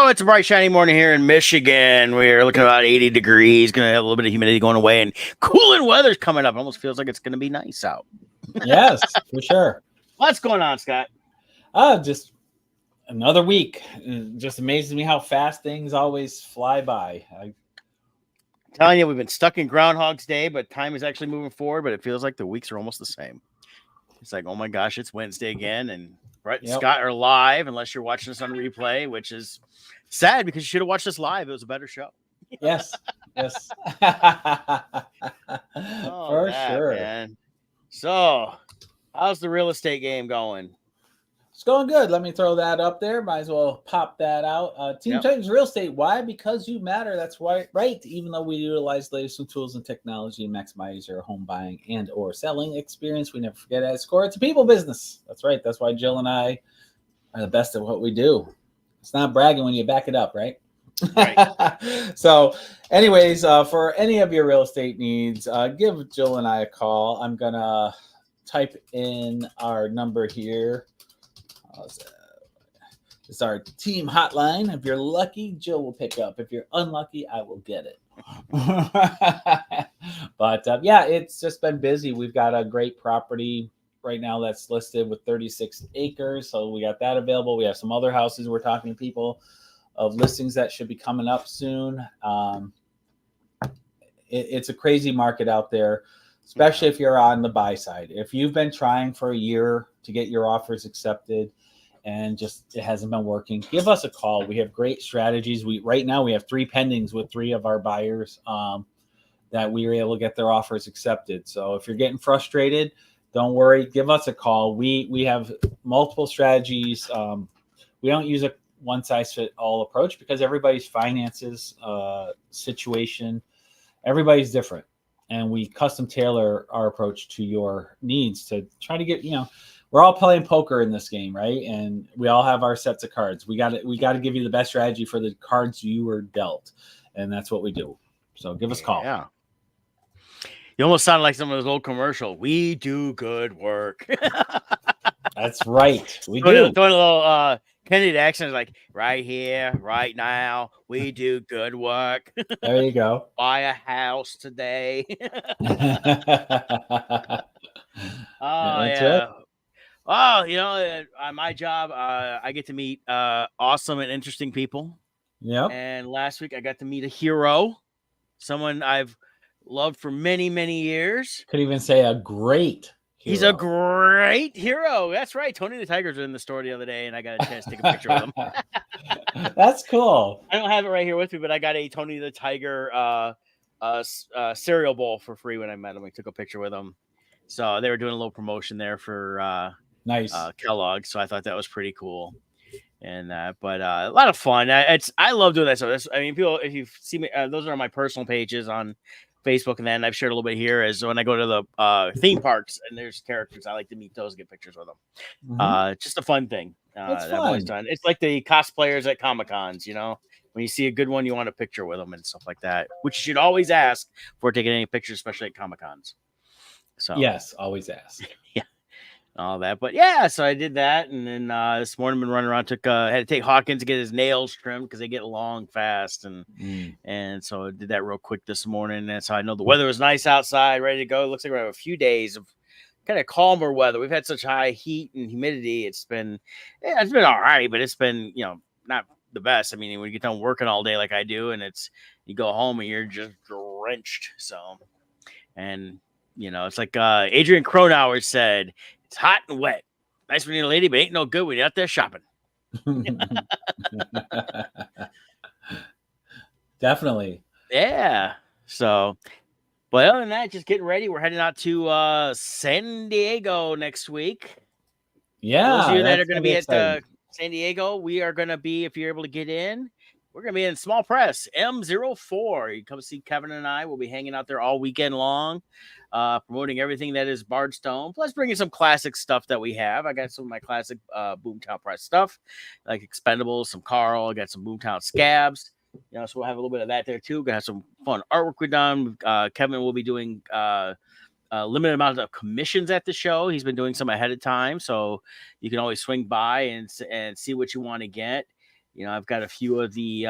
it's a bright, shiny morning here in Michigan. We're looking at about 80 degrees. Going to have a little bit of humidity going away, and cooling weather's coming up. It almost feels like it's going to be nice out. Yes, for sure. What's going on, Scott? Just another week. It just amazes me how fast things always fly by. I'm telling you, we've been stuck in Groundhog's Day, but time is actually moving forward, but it feels like the weeks are almost the same. It's like, oh my gosh, it's Wednesday again, and Brett and Scott are live, unless you're watching this on replay, which is sad because you should have watched this live. It was a better show. Yes. For sure. Man. So, how's the real estate game going? It's going good. Let me throw that up there. Might as well pop that out. Team Titans Real Estate. Why? Because you matter. That's right. Even though we utilize latest tools and technology to maximize your home buying and or selling experience, we never forget at Score. It's a people business. That's right. That's why Jill and I are the best at what we do. It's not bragging when you back it up, right? So anyways, for any of your real estate needs, give Jill and I a call. I'm going to type in our number here. It's our team hotline. If you're lucky, Jill will pick up. If you're unlucky, I will get it. But it's just been busy. We've got a great property right now that's listed with 36 acres. So we got that available. We have some other houses. We're talking to people of listings that should be coming up soon. It's a crazy market out there, especially if you're on the buy side. If you've been trying for a year to get your offers accepted and just it hasn't been working, give us a call. We have great strategies. Right now we have 3 pendings with 3 of our buyers that we were able to get their offers accepted. So if you're getting frustrated, don't worry. Give us a call. We have multiple strategies. We don't use a one-size-fits-all approach because everybody's finances, situation, everybody's different. And we custom tailor our approach to your needs to try to get, we're all playing poker in this game, right? And we all have our sets of cards. We got to give you the best strategy for the cards you were dealt. And that's what we do. So give us a call. Yeah. You almost sound like some of those old commercials. We do good work. That's right. We do. do. A little Kennedy accent is like, right here, right now, we do good work. There you go. Buy a house today. That's right. Oh, on my job, I get to meet awesome and interesting people. Yeah. And last week I got to meet a hero, someone I've loved for many, many years. Could even say a great hero. He's a great hero. That's right. Tony the Tigers were in the store the other day, and I got a chance to take a picture with him. That's cool. I don't have it right here with me, but I got a Tony the Tiger cereal bowl for free when I met him. We took a picture with him. So they were doing a little promotion there for nice Kellogg. So I thought that was pretty cool. And but a lot of fun. I love doing that. So people, if you see me, those are my personal pages on Facebook, and then I've shared a little bit here as when I go to the theme parks and there's characters, I like to meet those and get pictures with them. Mm-hmm. Just a fun thing. I've always done. It's like the cosplayers at Comic-Cons, when you see a good one, you want a picture with them and stuff like that, which you should always ask before taking any pictures, especially at Comic-Cons. So yes, always ask. Yeah. All that, but so I did that, and then this morning I've been running around. Had to take Hawkins to get his nails trimmed because they get long fast, and so I did that real quick this morning. And so I know the weather was nice outside, ready to go. It looks like we have a few days of kind of calmer weather. We've had such high heat and humidity. It's been all right, but it's been not the best. I mean, when you get done working all day like I do, and you go home and you're just drenched. So, and it's like Adrian Cronauer said. It's hot and wet. Nice when you're a lady, but ain't no good when you're out there shopping. Definitely. Yeah. So, but other than that, just getting ready. We're heading out to San Diego next week. Yeah. Those of you that are going to be at San Diego, we are going to be, if you're able to get in, we're going to be in small press, M04. You come see Kevin and I. We'll be hanging out there all weekend long. Promoting everything that is Bardstone, plus bringing some classic stuff that we have. I got some of my classic Boomtown Press stuff, like Expendables, some Carl. I got some Boomtown Scabs. So we'll have a little bit of that there too. Gonna have some fun artwork we've done. Kevin will be doing a limited amount of commissions at the show. He's been doing some ahead of time, so you can always swing by and see what you want to get. I've got a few of the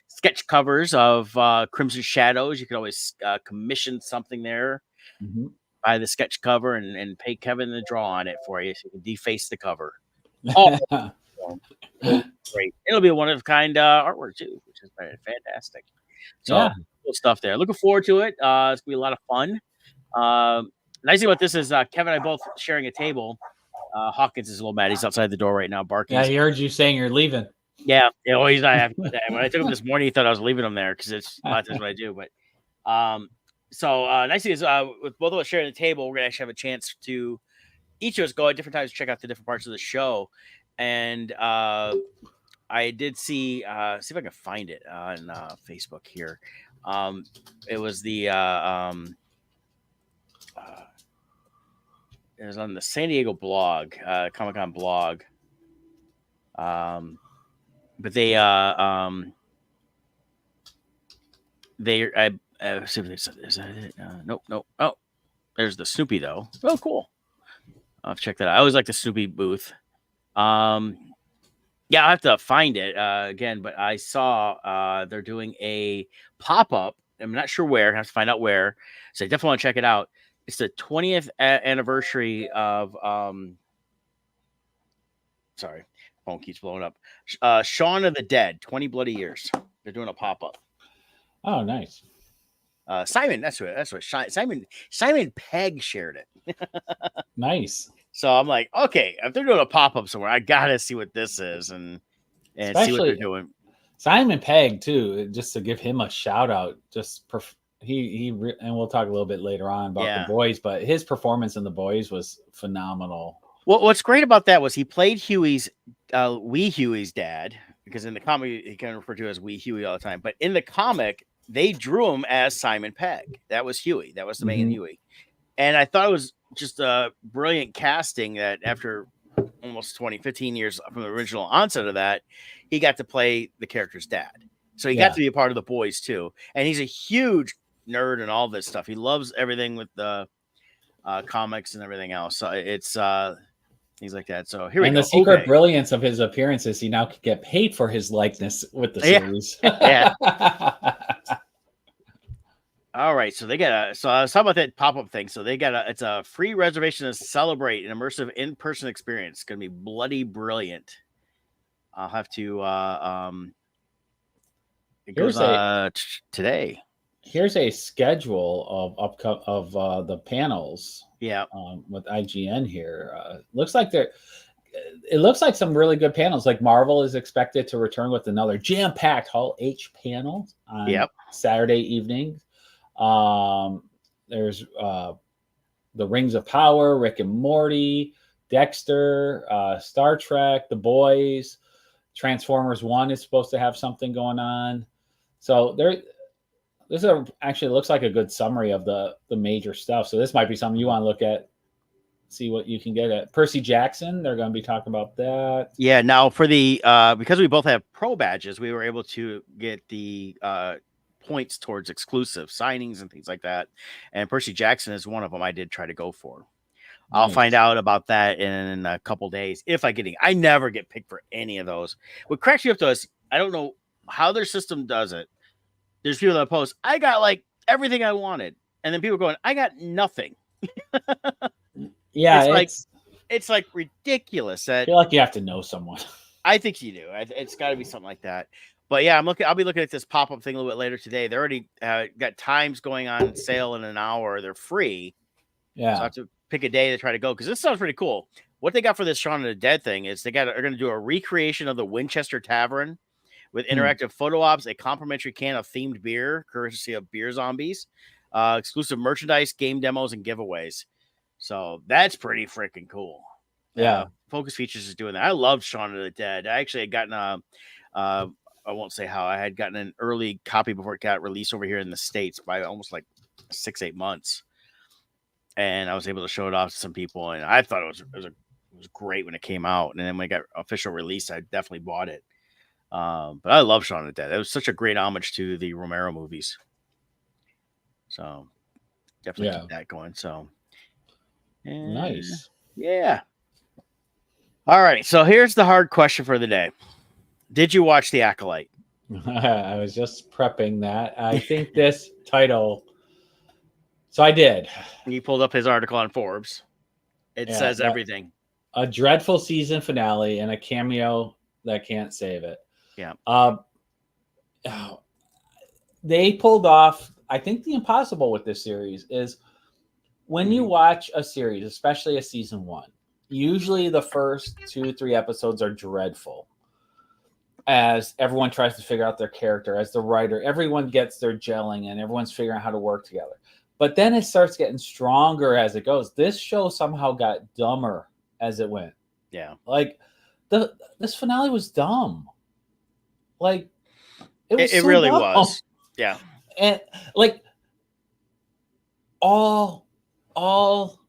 sketch covers of Crimson Shadows. You could always commission something there, buy the sketch cover, and pay Kevin to draw on it for you, so you can deface the cover. Oh, great! It'll be a one of a kind artwork too, which is fantastic. So cool stuff there. Looking forward to it. It's gonna be a lot of fun. Nice thing about this is Kevin and I both sharing a table. Hawkins is a little mad. He's outside the door right now barking. Yeah, he heard you saying you're leaving. Yeah, well, he's not happy with that. When I took him this morning, he thought I was leaving him there because it's a lot of times what I do. But so nice thing is with both of us sharing the table, we're gonna actually have a chance to each of us go at different times to check out the different parts of the show. And I did see if I can find it on Facebook here. It was the it was on the San Diego blog, Comic-Con blog. But they see if they said, is that it? Nope. Oh, there's the Snoopy though. Oh, cool. I'll have to check that out. I always like the Snoopy booth. Yeah, I have to find it again, but I saw they're doing a pop-up. I'm not sure where. I have to find out where. So I definitely want to check it out. It's the 20th anniversary of sorry, phone keeps blowing up. Shaun of the Dead, 20 bloody years. They're doing a pop-up. Oh, nice. Simon, that's what Simon Pegg shared it. Nice. So I'm like, okay, if they're doing a pop-up somewhere, I gotta see what this is and see what they're doing. Simon Pegg too, just to give him a shout out. Just and we'll talk a little bit later on about The Boys, but his performance in The Boys was phenomenal. Well, what's great about that was he played Huey's Wee Huey's dad, because in the comic he kind of referred to as Wee Huey all the time, but in the comic they drew him as Simon Pegg. That was Huey. That was the main Huey. And I thought it was just a brilliant casting that after almost 15 years from the original onset of that, he got to play the character's dad. So he got to be a part of The Boys too. And he's a huge nerd and all this stuff. He loves everything with the comics and everything else. So it's things like that. So here we go. And the secret brilliance of his appearances, he now could get paid for his likeness with the series. Yeah. All right, so they got so I was talking about that pop-up thing. So they got it's a free reservation to celebrate an immersive in-person experience. It's gonna be bloody brilliant. I'll have to it goes today. Here's a schedule of the panels. Yeah, with IGN here. It looks like some really good panels. Like Marvel is expected to return with another jam-packed Hall H panel on Saturday evening. There's the Rings of Power, Rick and Morty, Dexter, Star Trek, The Boys, Transformers 1 is supposed to have something going on. So this actually looks like a good summary of the major stuff. So this might be something you want to look at, see what you can get at. Percy Jackson, they're going to be talking about that. Yeah. Now for the because we both have pro badges, we were able to get the points towards exclusive signings and things like that. And Percy Jackson is one of them I did try to go for. Nice. I'll find out about that in a couple days if I never get picked for any of those. What cracks me up to us, I don't know how their system does it. There's people that post, I got like everything I wanted. And then people going, I got nothing. Yeah. It's like ridiculous. I feel like you have to know someone. I think you do. It's got to be something like that. But yeah, I'll be looking at this pop-up thing a little bit later today. They already got times going on sale in an hour. They're free. Yeah. So I have to pick a day to try to go because this sounds pretty cool. What they got for this Shaun of the Dead thing is they're going to do a recreation of the Winchester Tavern with interactive photo ops, a complimentary can of themed beer, courtesy of Beer Zombies, exclusive merchandise, game demos, and giveaways. So that's pretty freaking cool. Yeah. Focus Features is doing that. I loved Shaun of the Dead. I actually had gotten I won't say how. I had gotten an early copy before it got released over here in the States by almost like 6-8 months. And I was able to show it off to some people. And I thought it was great when it came out. And then when it got official release, I definitely bought it. But I love Shaun of the Dead. It was such a great homage to the Romero movies. So definitely keep that going. So nice. Yeah. All right. So here's the hard question for the day. Did you watch The Acolyte? I was just prepping that. I think this title. So I did. He pulled up his article on Forbes. It says everything. A dreadful season finale and a cameo that can't save it. Yeah. They pulled off, I think the impossible with this series is when you watch a series, especially a season 1, usually the first 2-3 episodes are dreadful. As everyone tries to figure out their character, as the writer, everyone gets their gelling and everyone's figuring out how to work together. But then it starts getting stronger as it goes. This show somehow got dumber as it went. Yeah. Like this finale was dumb. Like it so really dumb. was. Yeah. And like all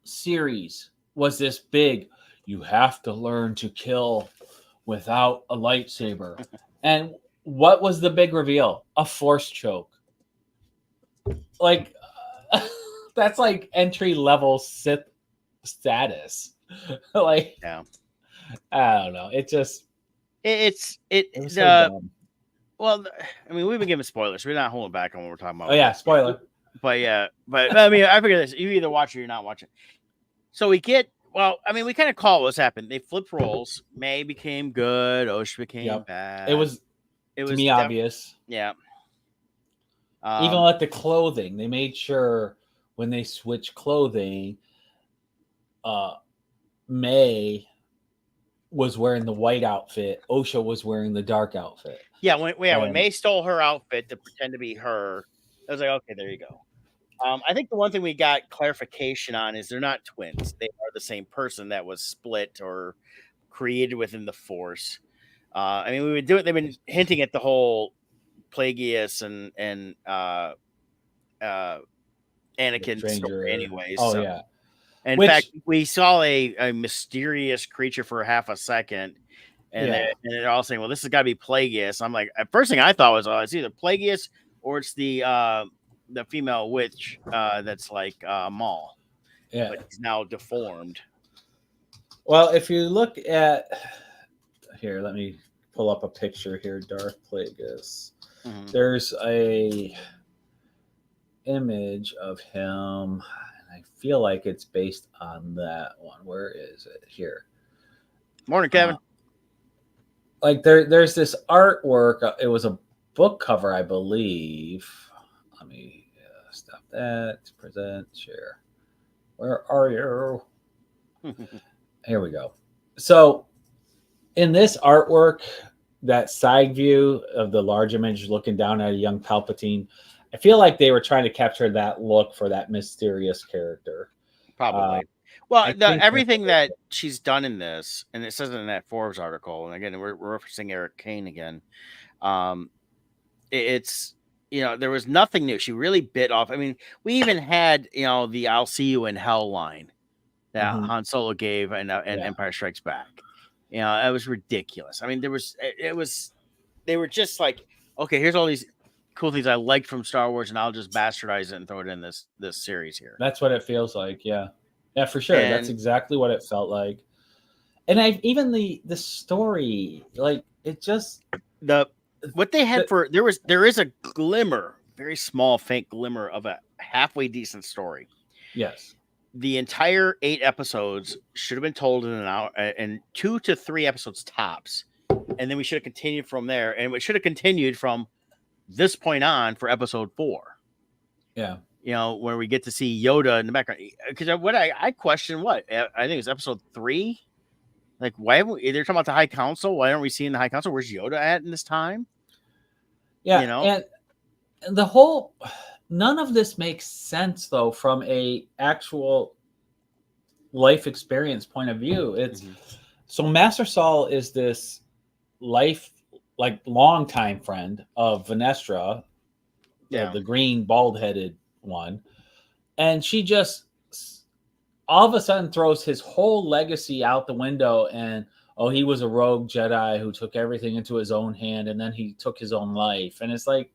series was this big, you have to learn to kill without a lightsaber. And what was the big reveal? A force choke. Like that's like entry level Sith status. Like, yeah, I don't know. It just it was so dumb. Well, I mean, we've been giving spoilers. We're not holding back on what we're talking about. Oh yeah, spoiler. But I mean, I figure this: you either watch it or you're not watching. So we get. Well, I mean, we kind of call what's happened. They flipped roles. May became good. Osha became bad. It was to me obvious. Yeah. Even with the clothing, they made sure when they switched clothing, May was wearing the white outfit. Osha was wearing the dark outfit. Yeah, when May stole her outfit to pretend to be her, I was like, okay, there you go. I think the one thing we got clarification on is they're not twins. They are the same person that was split or created within the Force. I mean, we would do it. They've been hinting at the whole Plagueis and Anakin story anyways. Oh, so. Yeah. In fact, we saw a mysterious creature for half a second, and they're all saying, well, this has got to be Plagueis. I'm like, first thing I thought was, oh, it's either Plagueis or it's the female witch that's like Maul. Yeah. But he's now deformed. Well, if you look at here, let me pull up a picture here. Darth Plagueis. Mm-hmm. There's a image of him. I feel like it's based on that one. Where is it? Here. Morning, Kevin. Like there's this artwork. It was a book cover, I believe. Let me stop that. Present, share. Where are you? Here we go. So in this artwork, that side view of the large image looking down at a young Palpatine, I feel like they were trying to capture that look for that mysterious character. Probably. Well, everything that she's done in this, and it says it in that Forbes article, and again, we're referencing Eric Kane again. It's, there was nothing new. She really bit off. I mean, we even had, the "I'll see you in hell" line that Han Solo gave and Empire Strikes Back. It was ridiculous. I mean, they were just like, okay, here's all these cool things I liked from Star Wars, and I'll just bastardize it and throw it in this series here. That's what it feels like. Yeah, for sure. And that's exactly what it felt like. And even the story, like it just what they had there is a glimmer, very small, faint glimmer of a halfway decent story. Yes. The entire 8 episodes should have been told in an hour, and 2 to 3 episodes tops, and then we should have continued from there, and we should have continued from this point on for episode 4. Yeah. Where we get to see Yoda in the background. Because I question I think it's episode 3. Like, why haven't we? They're talking about the High Council. Why aren't we seeing the High Council? Where's Yoda at in this time? Yeah. And the whole, none of this makes sense though from a actual life experience point of view. It's so Master Saul is this longtime friend of Venestra, the green bald-headed one, and she just all of a sudden throws his whole legacy out the window, and he was a rogue Jedi who took everything into his own hand, and then he took his own life. And it's like,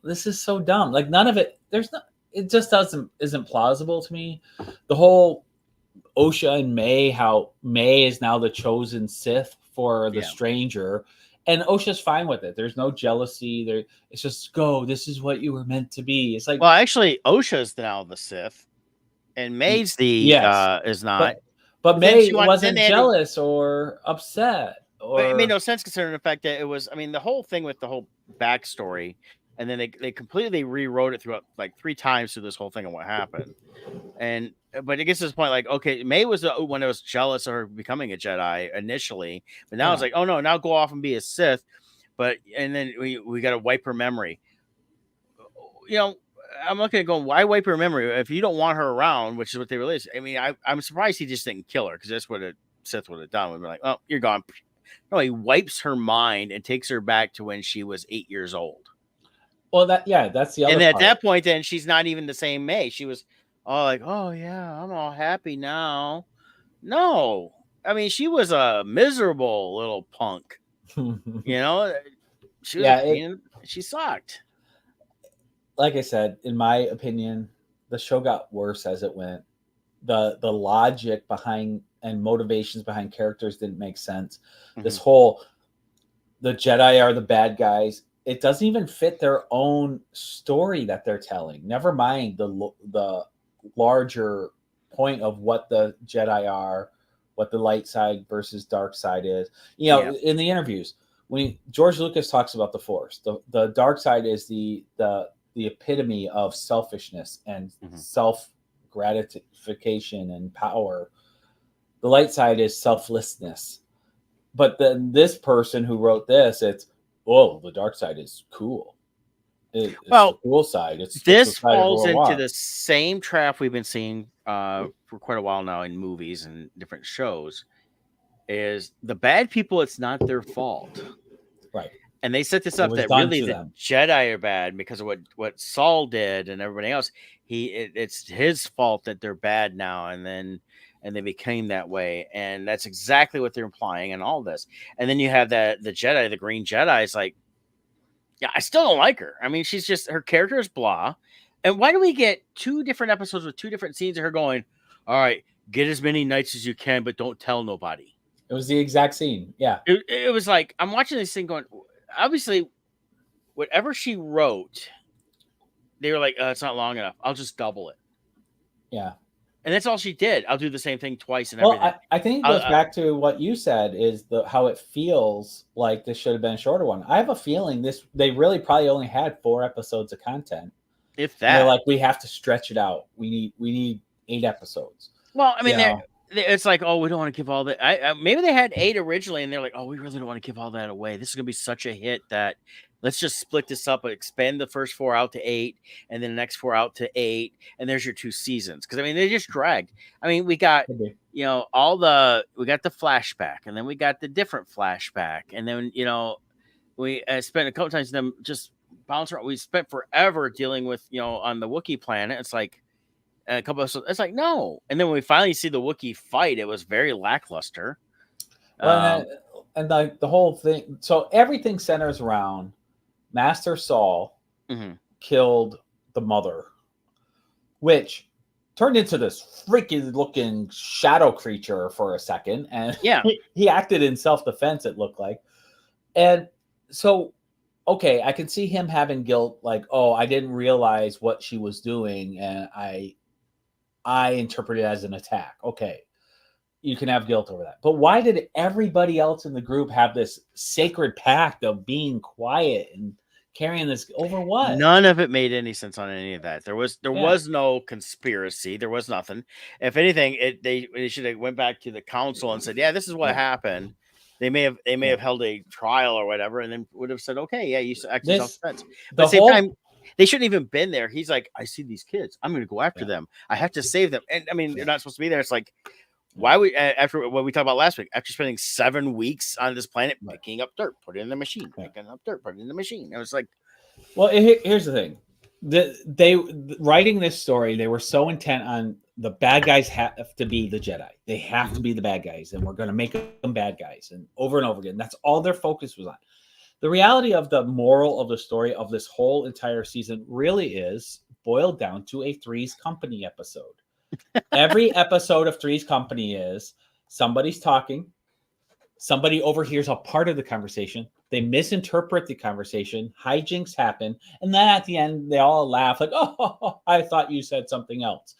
this is so dumb. Like, none of it, it just isn't plausible to me. The whole Osha and May, how May is now the chosen Sith for the Yeah. stranger. And Osha's fine with it. There's no jealousy. There, it's just go. This is what you were meant to be. It's like, Well, actually, Osha's now the Sith, and May's the yes, is not. but Then May she wanted. Then wasn't they had to. jealous or upset But it made or no sense considering the fact that it was. I mean, the whole thing with the whole backstory, and then they completely rewrote it throughout like 3 times through this whole thing and what happened. And but it gets to this point, like, okay, May was the one that was jealous of her becoming a Jedi initially, but now it's yeah. like, oh no, now go off and be a Sith. But and then we got to wipe her memory. You know, I'm looking at going, why wipe her memory if you don't want her around, which is what they released. I mean, I'm surprised he just didn't kill her because that's what a Sith would have done. Would be like, oh, you're gone. No, he wipes her mind and takes her back to when she was 8 years old. Well, that's the other And then at part. that point, then she's not even the same May. She was all like, oh yeah, I'm all happy now. No, I mean, she was a miserable little punk. You know, she was she sucked. Like I said, in my opinion, the show got worse as it went. The logic behind and motivations behind characters didn't make sense. Mm-hmm. This whole the Jedi are the bad guys. It doesn't even fit their own story that they're telling. Never mind the larger point of what the Jedi are, what the light side versus dark side is. You know, in the interviews, when George Lucas talks about the Force, the dark side is the epitome of selfishness and self gratification and power. The light side is selflessness. But then this person who wrote this, it's the dark side is cool. It's the cool side. This falls into the same trap we've been seeing for quite a while now in movies and different shows. Is the bad people? It's not their fault, right? And they set this up that really the Jedi are bad because of what Saul did and everybody else. It's his fault that they're bad now, and they became that way, and that's exactly what they're implying in all this. And then you have the Jedi, the Green Jedi, is like, yeah, I still don't like her. I mean, she's just her character is blah. And why do we get 2 different episodes with 2 different scenes of her going, all right, get as many nights as you can, but don't tell nobody? It was the exact scene. Yeah, it was like I'm watching this thing going. Obviously, whatever she wrote, they were like, it's not long enough. I'll just double it. Yeah. And that's all she did. I'll do the same thing twice and everything. I think it goes back to what you said is how it feels like this should have been a shorter one. I have a feeling they really probably only had 4 episodes of content. If that. And they're like, we have to stretch it out. We need 8 episodes. Well, I mean, it's like, oh, we don't want to give all that. Maybe they had 8 originally, and they're like, oh, we really don't want to give all that away. This is going to be such a hit that let's just split this up, expand the first 4 out to 8, and then the next 4 out to 8, and there's your 2 seasons. Because I mean, they just dragged. I mean, we got we got the flashback, and then we got the different flashback, and then we spent a couple times them just bounce around. We spent forever dealing with on the Wookiee planet. It's like. A couple of it's like no, and then when we finally see the Wookiee fight, it was very lackluster. Well, and the whole thing, so everything centers around Master Saul killed the mother, which turned into this freaky looking shadow creature for a second, and he acted in self-defense. It looked like, and so. Okay, I can see him having guilt, like, oh, I didn't realize what she was doing, and I interpret it as an attack. Okay, you can have guilt over that. But why did everybody else in the group have this sacred pact of being quiet and carrying this over what? None of it made any sense on any of that. There was no conspiracy. There was nothing. If anything, they should have went back to the council and said, yeah, this is what happened. They may have held a trial or whatever, and then would have said, okay, yeah, you acted self-defense. But at the same time, they shouldn't even been there. He's like, I see these kids. I'm going to go after them. I have to save them. And I mean, they're not supposed to be there. It's like, why we after what we talked about last week, after spending 7 weeks on this planet, picking up dirt, put it in the machine, picking up dirt, put it in the machine. It was like, well, here's the thing. They writing this story, they were so intent on the bad guys have to be the Jedi. They have to be the bad guys, and we're going to make them bad guys, and over again. That's all their focus was on. The reality of the moral of the story of this whole entire season really is boiled down to a Three's Company episode. Every episode of Three's Company is somebody's talking, somebody overhears a part of the conversation. They misinterpret the conversation. Hijinks happen, and then at the end, they all laugh like, "Oh, I thought you said something else."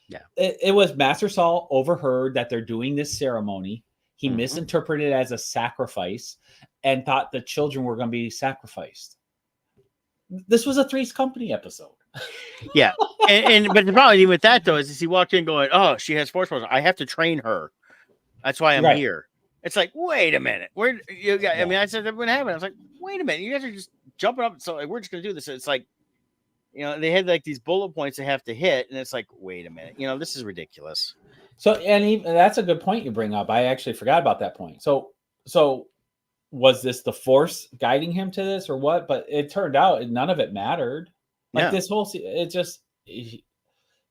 Yeah. It was Master Saul overheard that they're doing this ceremony. He Mhm. misinterpreted it as a sacrifice and thought the children were going to be sacrificed. This was a Three's Company episode. Yeah. But the problem even with that though is he walked in going, "Oh, she has force powers. I have to train her. That's why I'm Right. here." It's like, wait a minute. Where you got? I Yeah. mean, I said that would happen. I was like, wait a minute. You guys are just jumping up. So like, we're just gonna do this. It's like, they had like these bullet points they have to hit, and it's like, wait a minute. This is ridiculous. So, and even, that's a good point you bring up. I actually forgot about that point. So was this the Force guiding him to this or what? But it turned out none of it mattered. Like this whole, it just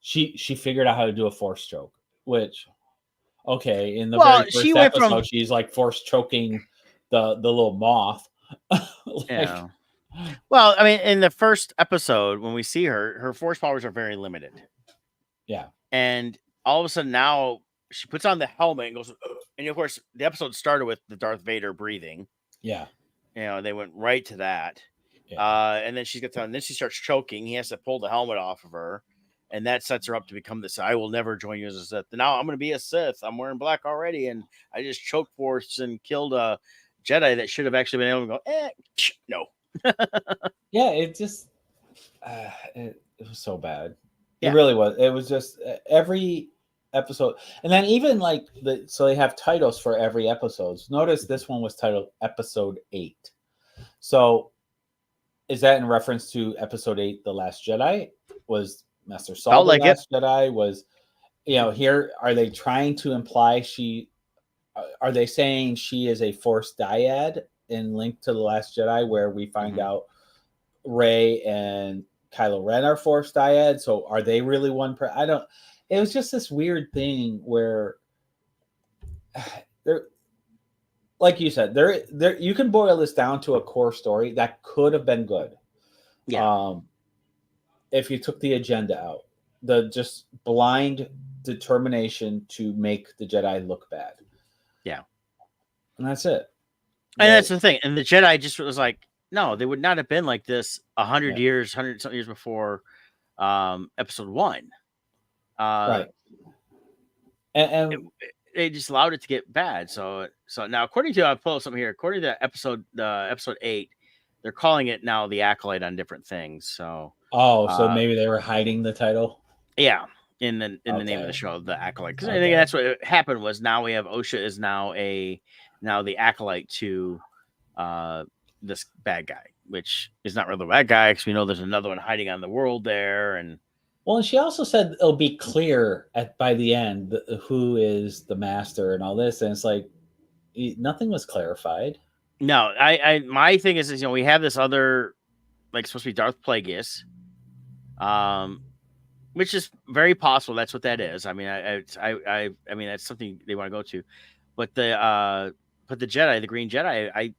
she figured out how to do a Force choke, which okay, in the very first episode, she's like Force choking the little moth. Yeah. Well, I mean, in the first episode, when we see her Force powers are very limited. Yeah. And all of a sudden now she puts on the helmet and goes, and of course the episode started with the Darth Vader breathing. Yeah. They went right to that. Yeah. And then she gets on, and then she starts choking. He has to pull the helmet off of her. And that sets her up to become this. I will never join you as a Sith. Now I'm going to be a Sith. I'm wearing black already, and I just choke Force and killed a Jedi that should have actually been able to go. No. Yeah, it just it was so bad. Yeah. It really was. It was just every episode, and then even like so they have titles for every episode. Notice this one was titled Episode 8. So is that in reference to Episode 8, The Last Jedi? Was Master Saul the Last Jedi? Was here are they trying to imply are they saying she is a Force dyad in Link to the Last Jedi, where we find out Rey and Kylo Ren are Force dyad? So are they really one? It was just this weird thing where there, like you said, there you can boil this down to a core story that could have been good. Yeah. If you took the agenda out, the just blind determination to make the Jedi look bad. Yeah. And that's it. And that's the thing. And the Jedi just was like, no, they would not have been like this 100 years, 100-something years before Episode 1. Right. And they just allowed it to get bad. So now, according to, I'll pull something here. According to episode 8, they're calling it now the Acolyte on different things. So so maybe they were hiding the title. Yeah, in the name of the show, the Acolyte. Because I think that's what happened was now we have Osha is now the Acolyte to this bad guy, which is not really the bad guy because we know there's another one hiding on the world there. And she also said it'll be clear by the end who is the master and all this, and it's like nothing was clarified. No, my thing is we have this other, like, supposed to be Darth Plagueis, which is very possible. That's what that is. I mean, I mean that's something they want to go to, but the Jedi, the Green Jedi,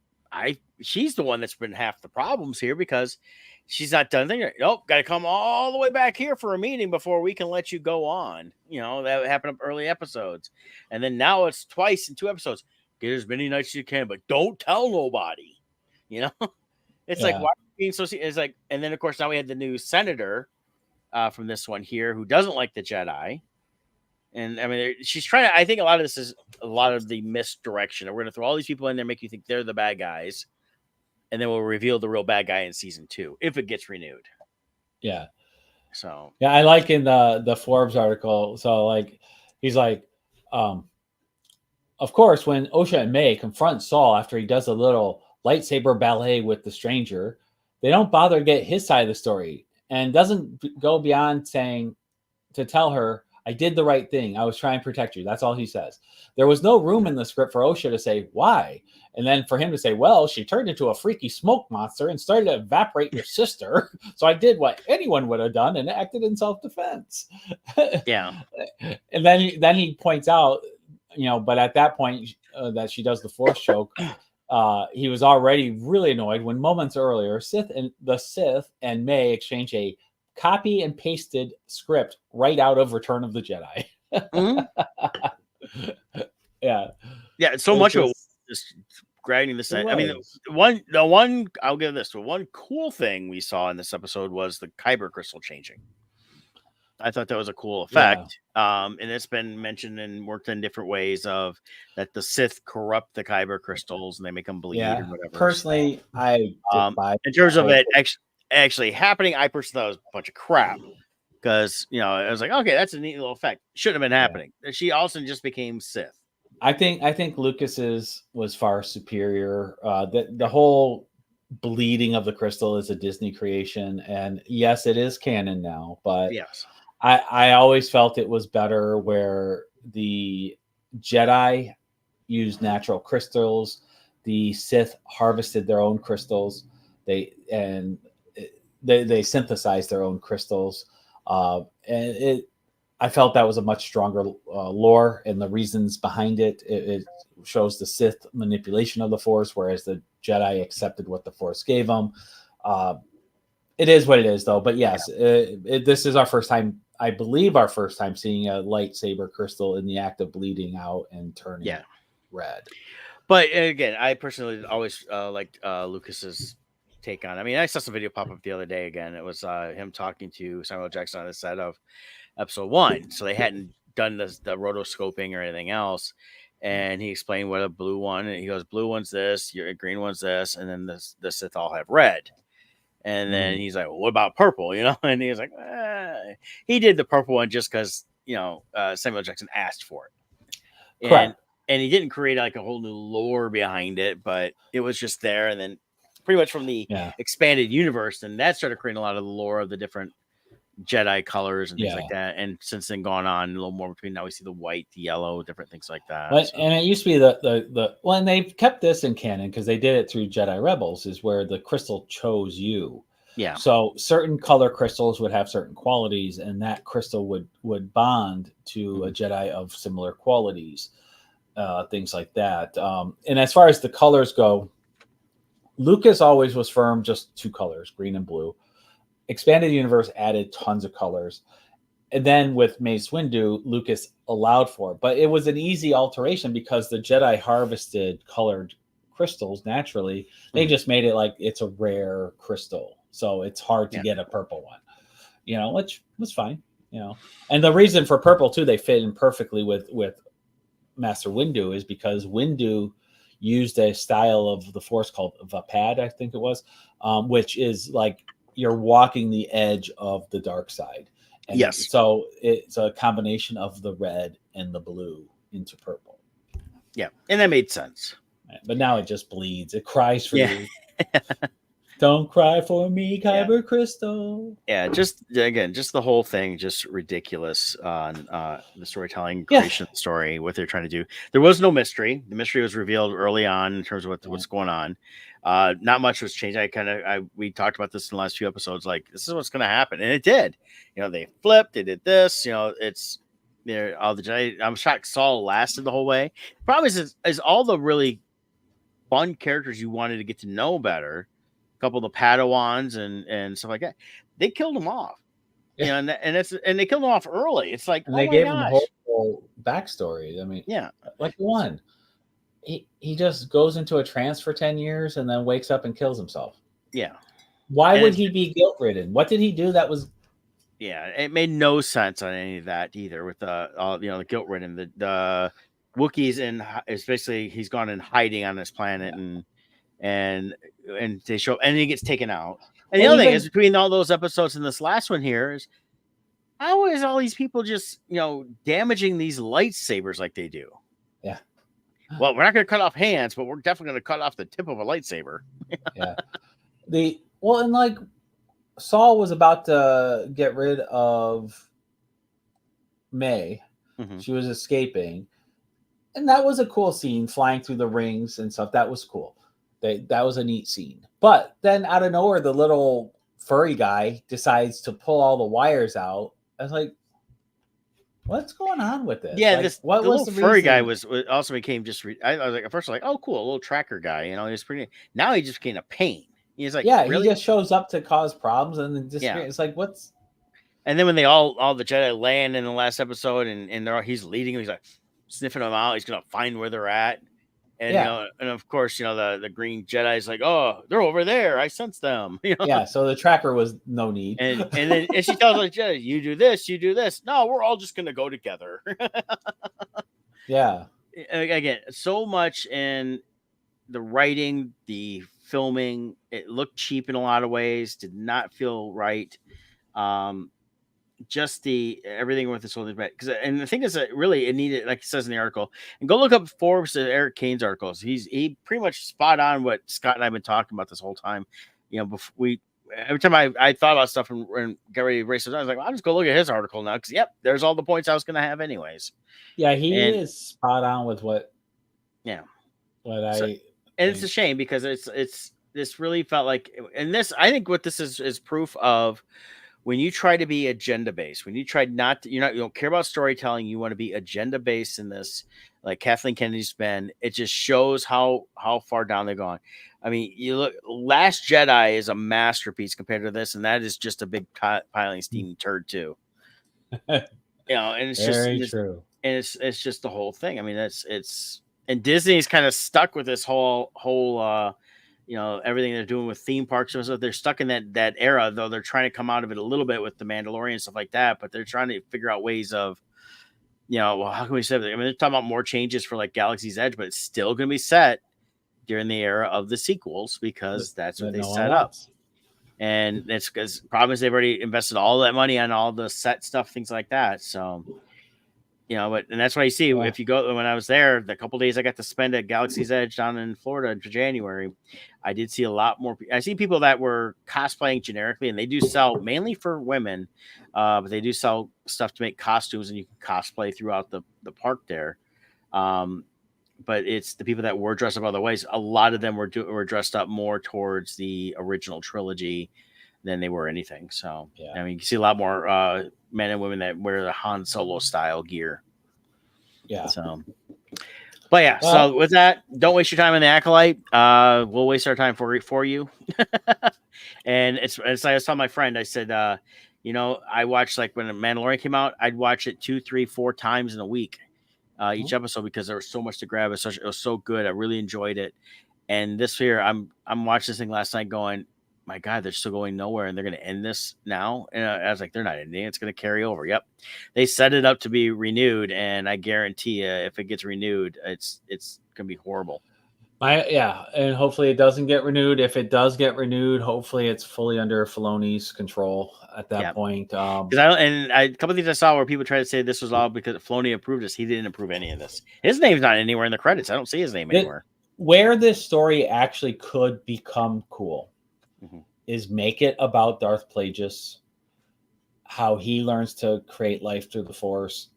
she's the one that's been half the problems here because she's not done anything. Nope, got to come all the way back here for a meeting before we can let you go on. That happened up early episodes, and then now it's twice in 2 episodes. Get as many nights as you can, but don't tell nobody. It's like, why are you being so? It's like, and then of course now we had the new senator from this one here who doesn't like the Jedi, and I mean she's trying to. I think a lot of this is a lot of the misdirection. We're going to throw all these people in there, make you think they're the bad guys, and then we'll reveal the real bad guy in season 2 if it gets renewed. Yeah. So I like in the Forbes article. So like he's like, of course, when Osha and May confront Saul after he does a little lightsaber ballet with the stranger, they don't bother to get his side of the story and doesn't go beyond saying to tell her, I did the right thing. I was trying to protect you. That's all he says. There was no room in the script for Osha to say, why? And then for him to say, well, she turned into a freaky smoke monster and started to evaporate your sister. So I did what anyone would have done and acted in self-defense. Yeah. And then he points out, but at that point that she does the Force choke, he was already really annoyed when moments earlier, Sith and May exchange a copy and pasted script right out of Return of the Jedi. Mm-hmm. Yeah. So much of it was grabbing the It I mean, was. the one I'll give this. The one cool thing we saw in this episode was the kyber crystal changing. I thought that was a cool Yeah. effect. And it's been mentioned and worked in different ways of that the Sith corrupt the kyber crystals and they make them bleed or Yeah. whatever. So, Personally, I despise in that terms of whole it actually happening, I personally thought it was a bunch of crap because I was like, okay, that's a neat little effect. Shouldn't have been Yeah. happening. She also just became Sith. I think Lucas's was far superior. The whole bleeding of the crystal is a Disney creation, and yes, it is canon now. But Yes. I always felt it was better where the Jedi used natural crystals, the Sith harvested their own crystals. They synthesized their own crystals, and I felt that was a much stronger lore and the reasons behind it. It shows the Sith manipulation of the Force, whereas the Jedi accepted what the Force gave them. It is what it is, though. But yes, this is our first time, I believe, our first time seeing a lightsaber crystal in the act of bleeding out and turning red. But again, I personally always liked Lucas's take on it. I mean, I saw some video pop up the other day again. It was him talking to Samuel Jackson on the set of episode 1. So they hadn't done the rotoscoping or anything else. And he explained what a blue one, and he goes, blue one's this, your green one's this, and then the Sith all have red. And then he's like, well, what about purple? And he was like, he did the purple one just because, Samuel Jackson asked for it. Correct. And he didn't create like a whole new lore behind it, but it was just there. And then pretty much from the expanded universe, and that started creating a lot of the lore of the different Jedi colors and things like that. And since then gone on a little more between, now we see the white, the yellow, different things like that. But, and it used to be well, and they've kept this in canon because they did it through Jedi Rebels, is where the crystal chose you. Yeah. So certain color crystals would have certain qualities, and that crystal would bond to a Jedi of similar qualities, things like that. And as far as the colors go, Lucas always was firm, just 2 colors, green and blue. Expanded Universe added tons of colors. And then with Mace Windu, Lucas allowed for it. But it was an easy alteration because the Jedi harvested colored crystals naturally. They just made it like it's a rare crystal. So it's hard to get a purple one, which was fine, And the reason for purple, too, they fit in perfectly with Master Windu is because Windu used a style of the Force called Vapad, I think it was, which is like you're walking the edge of the dark side. And yes. So it's a combination of the red and the blue into purple. Yeah. And that made sense. But now it just bleeds. It cries for you. Don't cry for me, Kyber Crystal. Yeah, just the whole thing, just ridiculous on the storytelling, creation of the story, what they're trying to do. There was no mystery. The mystery was revealed early on in terms of what's going on. Not much was changed. We talked about this in the last few episodes. Like, this is what's going to happen, and it did. They flipped. They did this. It's all the Jedi. I'm shocked Saul lasted the whole way. Problem is all the really fun characters you wanted to get to know better. Couple of the Padawans and stuff like that, they killed them off. And they killed them off early. It's like, and they gave him a whole backstory. I mean, like one, he just goes into a trance for 10 years and then wakes up and kills himself. Yeah. Why would he be guilt ridden? What did he do that was? Yeah, it made no sense on any of that either. With the guilt ridden, the Wookiees is basically he's gone in hiding on this planet and they show, and he gets taken out. And the other thing is, between all those episodes and this last one here, is how is all these people just damaging these lightsabers like they do? Yeah. Well, we're not going to cut off hands, but we're definitely going to cut off the tip of a lightsaber. And like Saul was about to get rid of May. Mm-hmm. She was escaping, and that was a cool scene, flying through the rings and stuff. That was cool. That was a neat scene. But then out of nowhere, the little furry guy decides to pull all the wires out. I was like, what's going on with this? Yeah, like, what was the furry guy was also became just. I was like, at first, I was like, oh, cool, a little tracker guy. He's pretty. Now he just became a pain. He's like, really? He just shows up to cause problems and then disappears. It's like, what's? And then when they all the Jedi land in the last episode, and he's leading, he's like sniffing them out. He's gonna find where they're at. And Yeah. and of course, the green Jedi's like, oh, they're over there. I sense them. Yeah. So the tracker was no need. And she tells the Jedi, you do this, you do this. No, we're all just gonna go together. Yeah. Again, so much in the writing, the filming. It looked cheap in a lot of ways. Did not feel right. Um, just the everything with this whole thing, because and the thing is that really it needed, like it says in the article, and go look up Forbes Eric Kane's articles. He pretty much spot on what Scott and I've been talking about this whole time. Before every time I thought about stuff and get ready to race, I was like, well, I'll just go look at his article now because there's all the points I was going to have anyways. Yeah, he And is spot on with what. Yeah, what so, I. and it's a shame because it's this really felt like, and this I think what this is proof of. When you try to be agenda based, when you try not to, you don't care about storytelling, you want to be agenda based in this, like Kathleen Kennedy's been, it just shows how far down they're going. I mean, you look, Last Jedi is a masterpiece compared to this, and that is just a big piling steaming turd too. And it's Very just true. And it's just the whole thing. I mean, it's and Disney's kind of stuck with this whole everything they're doing with theme parks and stuff. They're stuck in that era, though they're trying to come out of it a little bit with the Mandalorian and stuff like that. But they're trying to figure out ways of, well, how can we say that? I mean, they're talking about more changes for like Galaxy's Edge, but it's still going to be set during the era of the sequels because that's what they set up. And it's because problem is they've already invested all that money on all the set stuff, things like that. So, and that's why you see if you go, when I was there, the couple days I got to spend at Galaxy's Edge down in Florida in January, I did see a lot more. I see people that were cosplaying generically, and they do sell mainly for women, but they do sell stuff to make costumes, and you can cosplay throughout the park there. But it's the people that were dressed up other ways. A lot of them were dressed up more towards the original trilogy than they were anything. So, I mean, you see a lot more men and women that wear the Han Solo style gear. Yeah. So, but yeah. So with that, don't waste your time on the Acolyte. We'll waste our time for you. And it's like I was telling my friend. I said, I watched, like, when Mandalorian came out, I'd watch it 2, 3, 4 times in a week, each episode, because there was so much to grab. It was so good. I really enjoyed it. And this year, I'm watching this thing last night, going, my God, they're still going nowhere, and they're going to end this now. And I was like, they're not ending. It's going to carry over. Yep. They set it up to be renewed. And I guarantee you, if it gets renewed, it's going to be horrible. And hopefully it doesn't get renewed. If it does get renewed, hopefully it's fully under Filoni's control at that point. A couple of things I saw where people try to say this was all because Filoni approved this. He didn't approve any of this. His name's not anywhere in the credits. I don't see his name anywhere. Where this story actually could become cool is make it about Darth Plagueis, how he learns to create life through the Force,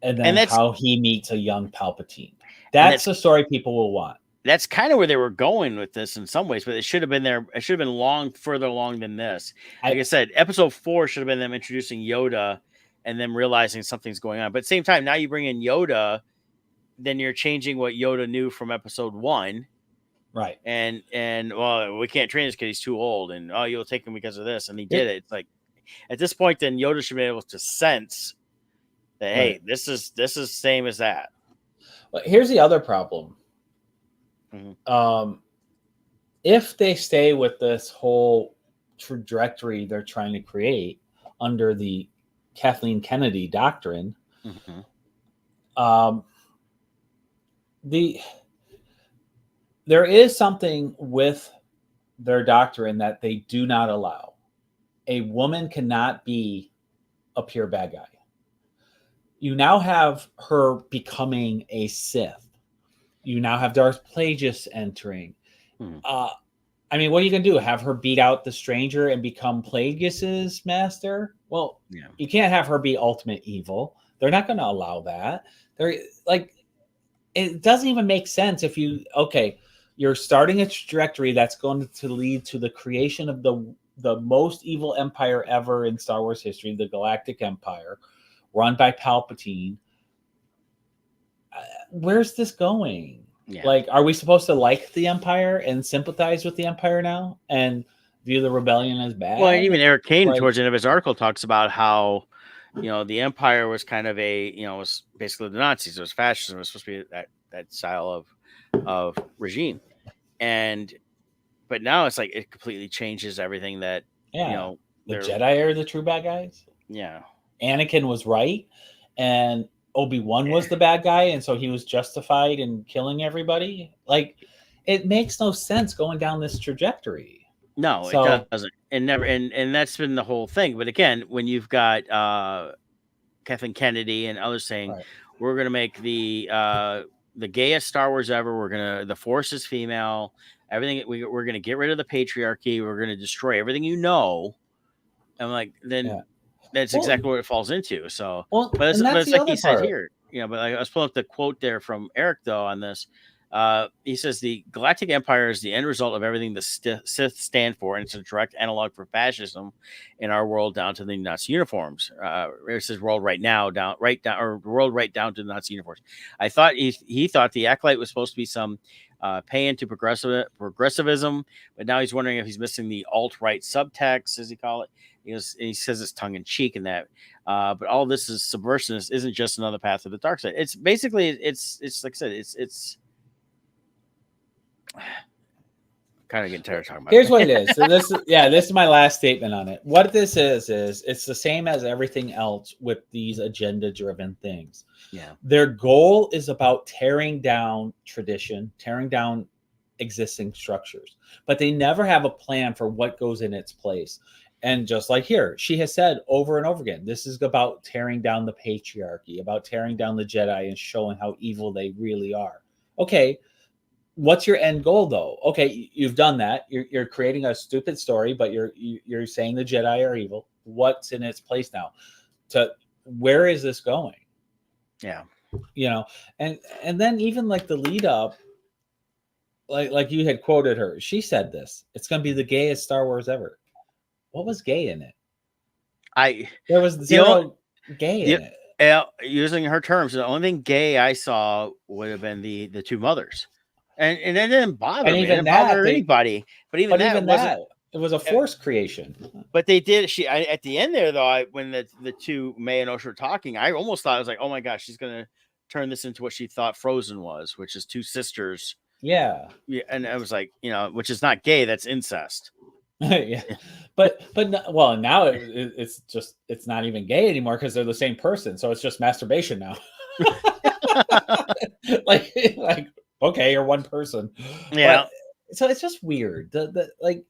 and then how he meets a young Palpatine. That's the story people will want. That's kind of where they were going with this in some ways, but it should have been there. It should have been further along than this. Like I said, episode 4 should have been them introducing Yoda and them realizing something's going on. But at the same time, now you bring in Yoda, then you're changing what Yoda knew from episode 1. Right. And well, we can't train this because he's too old, and you'll take him because of this, and he did it. It's like, at this point, then Yoda should be able to sense that, hey, this is same as that. Well, here's the other problem. If they stay with this whole trajectory they're trying to create under the Kathleen Kennedy doctrine, there is something with their doctrine that they do not allow. A woman cannot be a pure bad guy. You now have her becoming a Sith. You now have Darth Plagueis entering. I mean, what are you going to do? Have her beat out the stranger and become Plagueis's master? Well, you can't have her be ultimate evil. They're not going to allow that. They're like, it doesn't even make sense if you're starting a trajectory that's going to lead to the creation of the most evil empire ever in Star Wars history, the Galactic Empire, run by Palpatine. Where's this going? Like, are we supposed to like the Empire and sympathize with the Empire now and view the rebellion as bad? Well, even Eric Kane, towards the end of his article, talks about how, the Empire was kind of was basically the Nazis. It was fascism. It was supposed to be that that style of regime. And but now it's like it completely changes everything that Yeah, the they're Jedi are the true bad guys. yeah. Anakin was right, and Obi-Wan was the bad guy, and so he was justified in killing everybody. Like, it makes no sense going down this trajectory. No, it So doesn't. And never and that's been the whole thing. But again, when you've got Kathleen Kennedy and others saying right, we're gonna make the gayest Star Wars ever, the Force is female, everything we're gonna get rid of the patriarchy, we're gonna destroy everything I'm like, then yeah. that's Well, exactly what it falls into. So, well, but and that's it's the like he other said part. here, but like, I was pulling up the quote there from Eric though on this. He says the Galactic Empire is the end result of everything the Sith stand for, and it's a direct analog for fascism in our world down to the Nazi uniforms. It says world right down, or world right down to the Nazi uniforms. I thought he thought the acolyte was supposed to be some pay into progressivism, but now he's wondering if he's missing the alt right subtext, as he call it. He says it's tongue in cheek in that, but all this is subversiveness isn't just another path to the dark side. It's basically it's like I said, it's kind of getting tired of talking about Here's it. what it is. So this is my last statement on it. What this is it's the same as everything else with these agenda-driven things. Yeah, Their goal is about tearing down tradition, tearing down existing structures, but they never have a plan for what goes in its place. And just like here, she has said over and over again, this is about tearing down the patriarchy, about tearing down the Jedi and showing how evil they really are. Okay, what's your end goal though? Okay, you've done that. You're creating a stupid story, but you're saying the Jedi are evil. What's in its place now? To where is this going? yeah. And then even like the lead up, like you had quoted her, she said this. It's going to be the gayest Star Wars ever. What was gay in it? I There was the only zero gay the, in it. using her terms, the only thing gay I saw would have been the two mothers, and it didn't bother And me. It even didn't that, bother anybody. But even but that even wasn't. that, it was a forced creation. But they did. At the end there though, when the two May and Osha were talking, I almost thought I was like, oh my gosh, she's gonna turn this into what she thought Frozen was, which is two sisters. Yeah. Yeah, and I was like, which is not gay, that's incest. Yeah, but well, now it's not even gay anymore because they're the same person, so it's just masturbation now. like okay, you're one person, Yeah. but so it's just weird. The like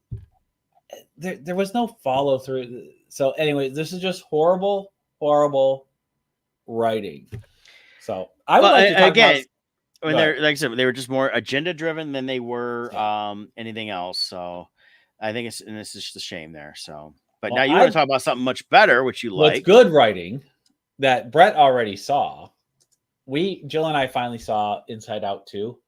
there was no follow through. So anyway, this is just horrible writing. So I would like to talk about again, when they're like I said, they were just more agenda driven than they were anything else. So I think this is just a shame there. So, but now you want to talk about something much better, which you what's like. good writing that Brett already saw. Jill and I finally saw Inside Out 2.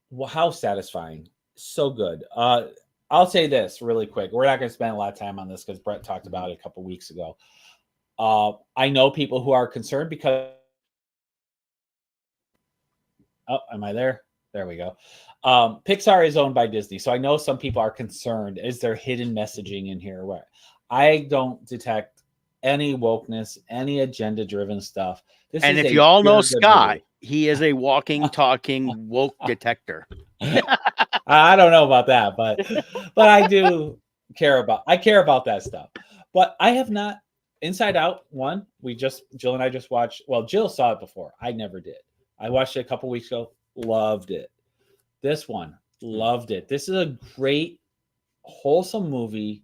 Well, how satisfying. So good. I'll say this really quick. We're not going to spend a lot of time on this because Brett talked about it a couple weeks ago. I know people who are concerned because. Oh, am I there? There we go. Pixar is owned by Disney, so I know some people are concerned. Is there hidden messaging in here? Where I don't detect any wokeness, any agenda-driven stuff. And if you all know Scott, he is a walking, talking woke detector. I don't know about that, but I do care about that stuff. But I have not. Inside Out 1, Jill and I just watched. Well, Jill saw it before. I never did. I watched it a couple weeks ago. Loved it. This one, loved it. This is a great, wholesome movie.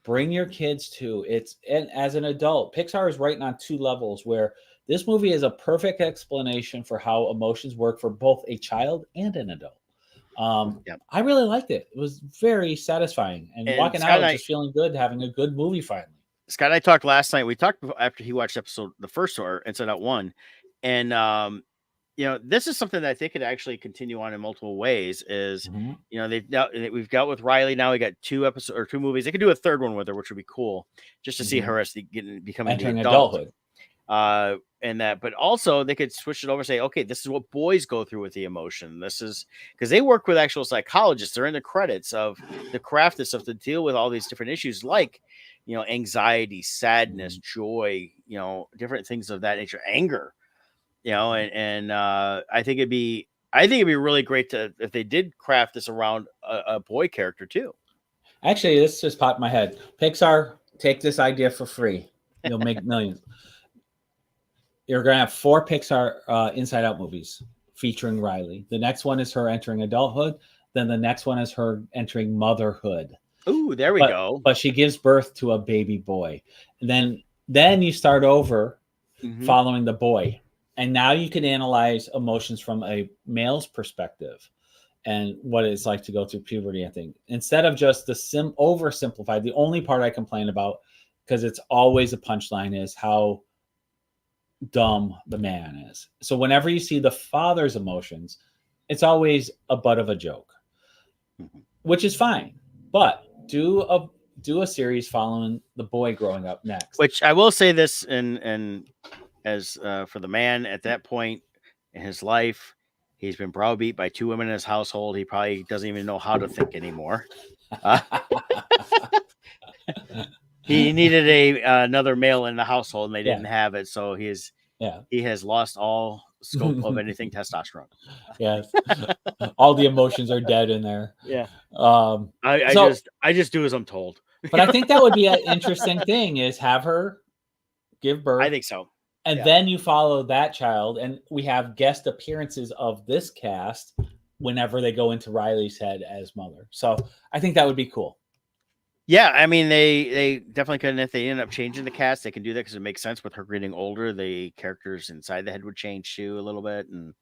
Bring your kids to it. And as an adult, Pixar is writing on two levels where this movie is a perfect explanation for how emotions work for both a child and an adult. I really liked it. It was very satisfying. And walking out just feeling good, having a good movie finally. Scott and I talked last night. We talked after he watched the first or Inside Out 1. And this is something that I think could actually continue on in multiple ways. Is we've dealt with Riley now. We got 2 episodes or 2 movies. They could do a third one with her, which would be cool, just to see her as becoming entering the adult. Adulthood. And that, but also they could switch it over and say, okay, this is what boys go through with the emotion. This is because they work with actual psychologists. They're in the credits of the craft of stuff to deal with all these different issues, like anxiety, sadness, joy, different things of that nature, anger. and I think it'd be really great to if they did craft this around a boy character too. Actually, this just popped in my head. Pixar, take this idea for free. You'll make millions. You're going to have 4 Pixar Inside Out movies featuring Riley. The next one is her entering adulthood. Then the next one is her entering motherhood. Ooh, there we go. But she gives birth to a baby boy. And then you start over following the boy. And now you can analyze emotions from a male's perspective and what it's like to go through puberty, I think. Instead of just the oversimplified, the only part I complain about, because it's always a punchline, is how dumb the man is. So whenever you see the father's emotions, it's always a butt of a joke, which is fine. But do a series following the boy growing up next. Which I will say this, and as for the man at that point in his life, he's been browbeat by 2 women in his household. He probably doesn't even know how to think anymore. He needed another male in the household, and they didn't have it. So he has lost all scope of anything testosterone. Yes, all the emotions are dead in there. Yeah. I just do as I'm told. But I think that would be an interesting thing: is have her give birth. I think so. And then you follow that child, and we have guest appearances of this cast whenever they go into Riley's head as mother. So I think that would be cool. Yeah, I mean, they definitely could. And if they end up changing the cast, they can do that because it makes sense with her getting older. The characters inside the head would change too a little bit, and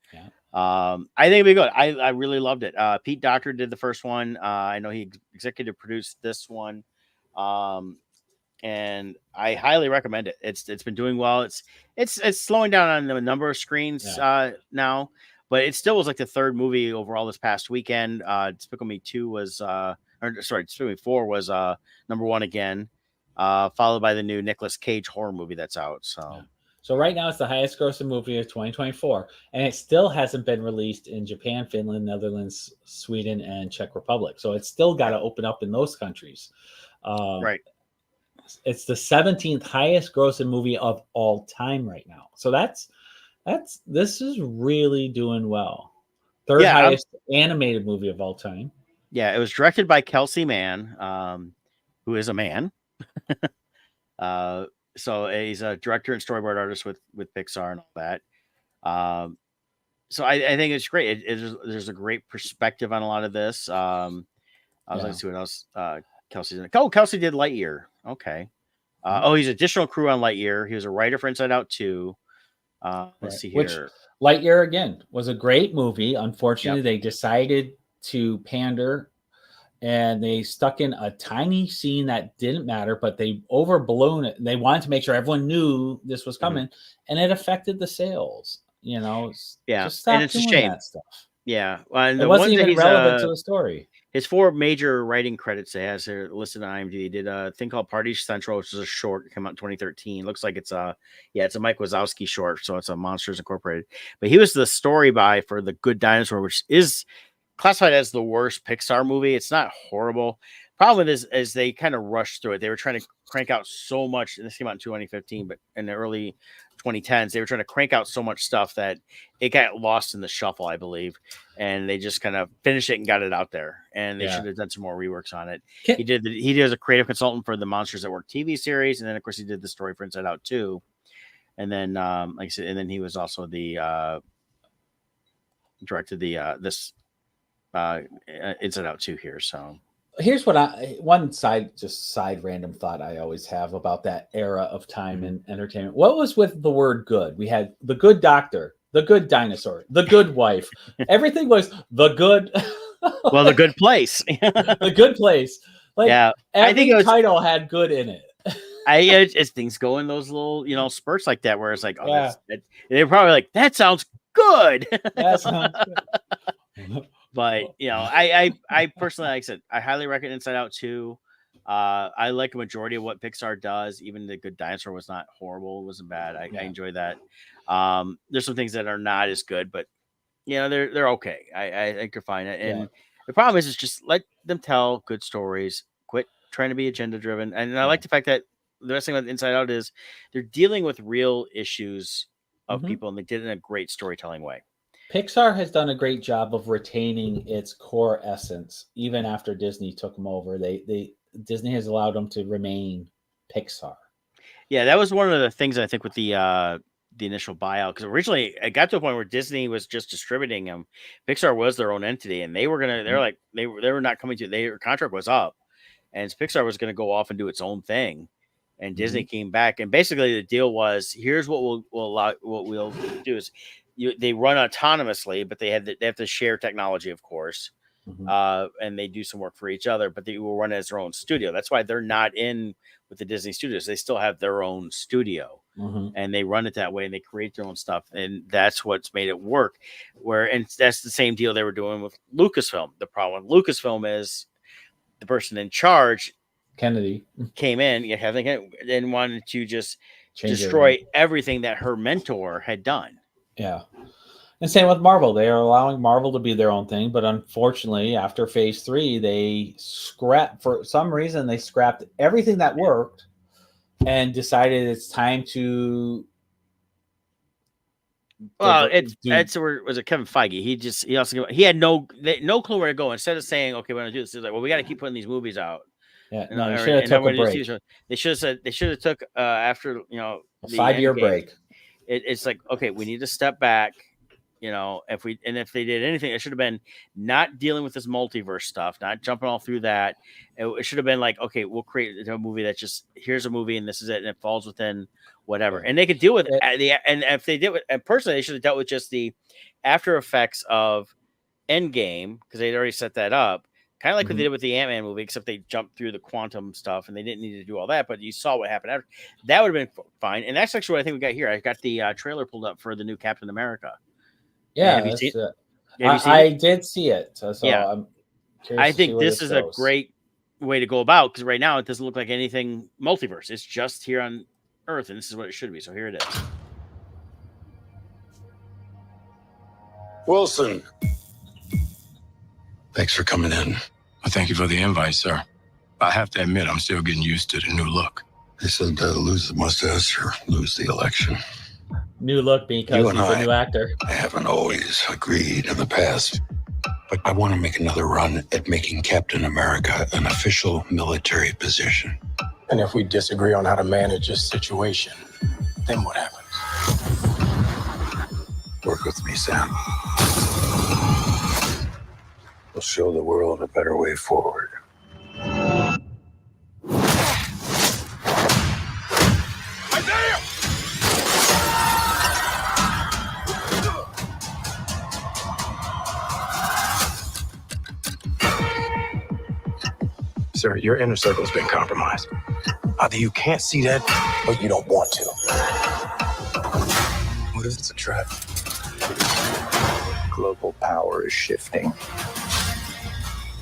I think it'd be good. I really loved it. Pete Docter did the first one. I know he executive produced this one, and I highly recommend it. It's been doing well. It's slowing down on the number of screens now, but it still was like the 3rd movie overall this past weekend. Despicable Me 2 was. Despicable Me 4 was number 1 again, followed by the new Nicolas Cage horror movie that's out. So right now it's the highest grossing movie of 2024, and it still hasn't been released in Japan, Finland, Netherlands, Sweden, and Czech Republic. So it's still got to open up in those countries. Right. It's the 17th highest grossing movie of all time right now. So this is really doing well. 3rd highest animated movie of all time. Yeah, it was directed by Kelsey Mann, who is a man. So he's a director and storyboard artist with Pixar and all that. So I think it's great. There's a great perspective on a lot of this. I was going to see what else Kelsey's in. Oh, Kelsey did Lightyear. Okay. He's additional crew on Lightyear. He was a writer for Inside Out 2. Let's see here. Which Lightyear, again, was a great movie. Unfortunately, they decided to pander, and they stuck in a tiny scene that didn't matter, but they overblown it. They wanted to make sure everyone knew this was coming, and it affected the sales. Just stop and it's a shame. That stuff. Yeah, and it wasn't even relevant to the story. His 4 major writing credits he has here listed on IMDb. He did a thing called Party Central, which is a short. It came out in 2013. Looks like it's a Mike Wazowski short, so it's a Monsters Incorporated. But he was the story by for The Good Dinosaur, which is classified as the worst Pixar movie. It's not horrible. Problem is they kind of rushed through it. They were trying to crank out so much. And this came out in 2015, but in the early 2010s, they were trying to crank out so much stuff that it got lost in the shuffle, I believe. And they just kind of finished it and got it out there. And they should have done some more reworks on it. He did as a creative consultant for the Monsters at Work TV series, and then of course he did the story for Inside Out 2. And then, like I said, and then he was also the directed the this Inside Out 2 here. So here's what one side random thought I always have about that era of time in entertainment. What was with the word good? We had the Good Doctor, the Good Dinosaur, the Good Wife. Everything was the good. Well, the Good Place. The Good Place. Every I think title had good in it. It's things go in those little, spurts like that, where it's like, they're probably like, that sounds good. That sounds good. But I personally, like I said, I highly recommend Inside Out 2. I like a majority of what Pixar does. Even The Good Dinosaur was not horrible; it wasn't bad. I enjoy that. There's some things that are not as good, but they're okay. I think you're fine. And the problem is just let them tell good stories. Quit trying to be agenda driven. And I like the fact that the best thing about Inside Out is they're dealing with real issues of people, and they did it in a great storytelling way. Pixar has done a great job of retaining its core essence, even after Disney took them over. Disney has allowed them to remain Pixar. Yeah, that was one of the things I think with the initial buyout, because originally it got to a point where Disney was just distributing them. Pixar was their own entity, and they're like they were not coming to their contract was up, and Pixar was going to go off and do its own thing, and Disney came back, and basically the deal was, here's what we'll do is they run autonomously, but they have to share technology, of course. And they do some work for each other, but they will run as their own studio. That's why they're not in with the Disney studios. They still have their own studio, and they run it that way, and they create their own stuff, and that's what's made it work. And that's the same deal they were doing with Lucasfilm. The problem with Lucasfilm is the person in charge, Kennedy, came in, and wanted to just destroy everything that her mentor had done. Yeah. And same with Marvel. They are allowing Marvel to be their own thing, but unfortunately, after Phase 3, for some reason, they scrapped everything that worked and decided it's time to. Well, was it Kevin Feige? He had no clue where to go. Instead of saying, "Okay, we're gonna do this," he's like, "Well, we got to keep putting these movies out." Yeah, no, they should have took a break. They should have took after a 5-year break. It's like, okay, we need to step back. If they did anything, it should have been not dealing with this multiverse stuff, not jumping all through that. It should have been like, okay, we'll create a movie that just, here's a movie and this is it, and it falls within whatever. And they could deal with it. And if they did, and personally, they should have dealt with just the after effects of Endgame, because they'd already set that up, kind of like what they did with the Ant-Man movie, except they jumped through the quantum stuff and they didn't need to do all that. But you saw what happened after. That would have been fine. And that's actually what I think we got here. I got the trailer pulled up for the new Captain America. Yeah, have you seen it? I did see it. So yeah. I'm curious. I think this is a great way to go about, because right now it doesn't look like anything multiverse. It's just here on Earth, and this is what it should be. So here it is. Wilson. Thanks for coming in. Well, thank you for the invite, sir. I have to admit, I'm still getting used to the new look. They said lose the mustache or lose the election. New look because he's a new actor. I haven't always agreed in the past, but I want to make another run at making Captain America an official military position. And if we disagree on how to manage this situation, then what happens? Work with me, Sam. We'll show the world a better way forward. Sir, your inner circle's been compromised. Either you can't see that, or you don't want to. What if it's a trap? Global power is shifting.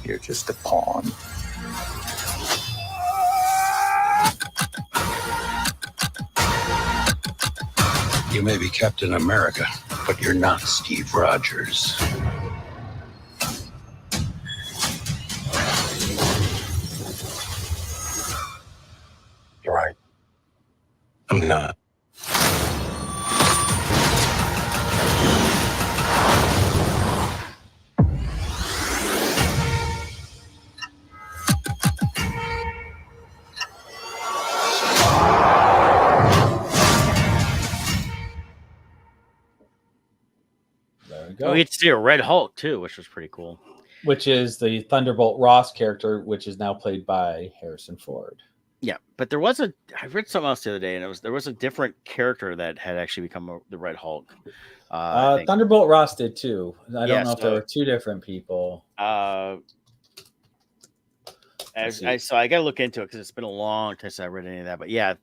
You're just a pawn. You may be Captain America, but you're not Steve Rogers. You're right. I'm not. We get to see a Red Hulk too, which was pretty cool. Which is the Thunderbolt Ross character, which is now played by Harrison Ford. Yeah, but I read something else the other day, and there was a different character that had actually become the Red Hulk. Thunderbolt Ross did too. I don't know if there were two different people. So I got to look into it because it's been a long time since I read any of that. But yeah,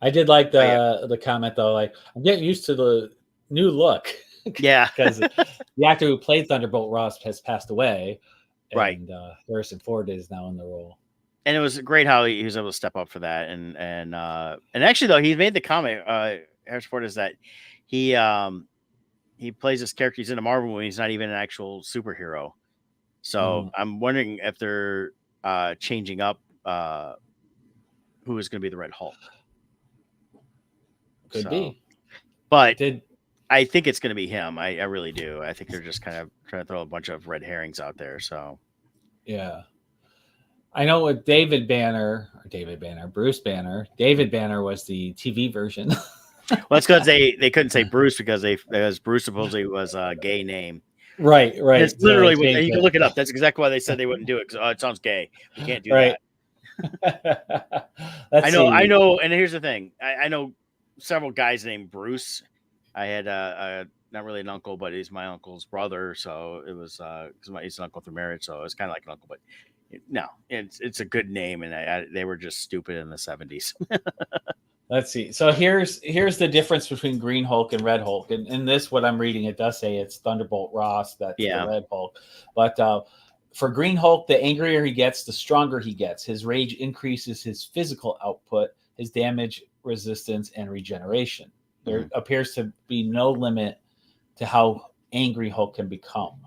I did like the comment though. Like, I'm getting used to the new look. Yeah, because the actor who played Thunderbolt Ross has passed away. Right. And Harrison Ford is now in the role. And it was great how he was able to step up for that. And actually, though, he made the comment, Harrison Ford, is that he plays this character. He's in a Marvel movie. He's not even an actual superhero. So I'm wondering if they're changing up who is going to be the Red Hulk. Could be. But Did I think it's going to be him. I really do. I think they're just kind of trying to throw a bunch of red herrings out there. So yeah. I know with Bruce Banner. David Banner was the TV version. well, that's because they couldn't say Bruce because Bruce supposedly was a gay name. right. It's So they literally what, changed you can it. look it up. That's exactly why they said they wouldn't do it because it sounds gay. We can't do Right. that. Let's I see. know. And here's the thing: I know several guys named Bruce. I had not really an uncle, but he's my uncle's brother, so it was because he's an uncle through marriage, so it's kind of like an uncle. But no, it's a good name, and they were just stupid in the 70s. Let's see. So here's the difference between Green Hulk and Red Hulk. And in this, what I'm reading, it does say it's Thunderbolt Ross. That's the Red Hulk. But for Green Hulk, the angrier he gets, the stronger he gets. His rage increases his physical output, his damage resistance, and regeneration. There appears to be no limit to how angry Hulk can become.